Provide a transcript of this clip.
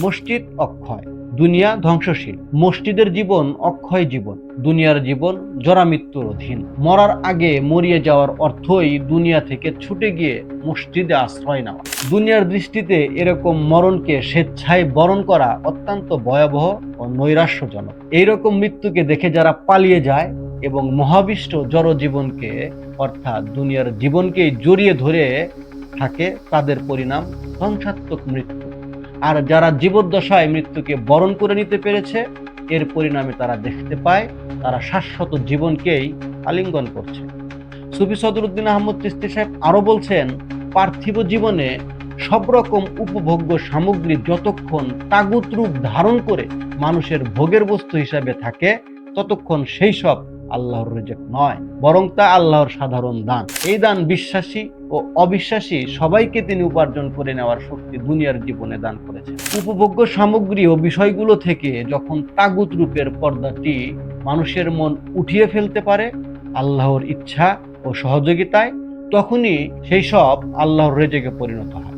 মসজিদ অক্ষয়, দুনিয়া ধ্বংসশীল। মসজিদের জীবন অক্ষয় জীবন, দুনিয়ার জীবন জরা মৃত্যুর অধীন। মরার আগে মরিয়ে যাওয়ার অর্থই দুনিয়া থেকে ছুটে গিয়ে মসজিদে আশ্রয় নেওয়া। দুনিয়ার দৃষ্টিতে এরকম মরণকে স্বেচ্ছায় বরণ করা অত্যন্ত ভয়াবহ ও নৈরাশ্যজনক। এইরকম মৃত্যুকে দেখে যারা পালিয়ে যায় এবং মহাবিষ্ট জড় জীবনকে অর্থাৎ দুনিয়ার জীবনকেই জড়িয়ে ধরে থাকে, তাদের পরিণাম ধ্বংসাত্মক মৃত্যু। আর যারা জীবদ্দশায় মৃত্যুকে বরণ করে নিতে পেরেছে, এর পরিণামে তারা দেখতে পায় তারা শাশ্বত জীবনকেই আলিঙ্গন করছে। সুফি সদরুদ্দিন আহমদ চিশতি সাহেব আরো বলছেন, পার্থিব জীবনে সব রকম উপভোগ্য সামগ্রী যতক্ষণ তাগুত রূপ ধারণ করে মানুষের ভোগের বস্তু হিসাবে থাকে, ততক্ষণ সেই সব আল্লাহর রিজিক নয়, বরং তা আল্লাহর সাধারণ দান। এই দান বিশ্বাসী ও অবিশ্বাসী সবাইকে তিনি উপার্জন করে নেওয়ার শক্তি দুনিয়ার জীবনে দান করেছেন। উপভোগ্য সামগ্রী ও বিষয়গুলো থেকে যখন তাগুত রূপের পর্দাটি মানুষের মন উঠিয়ে ফেলতে পারে আল্লাহর ইচ্ছা ও সহযোগিতায়, তখনই সেই সব আল্লাহর রিজিকে পরিণত হয়।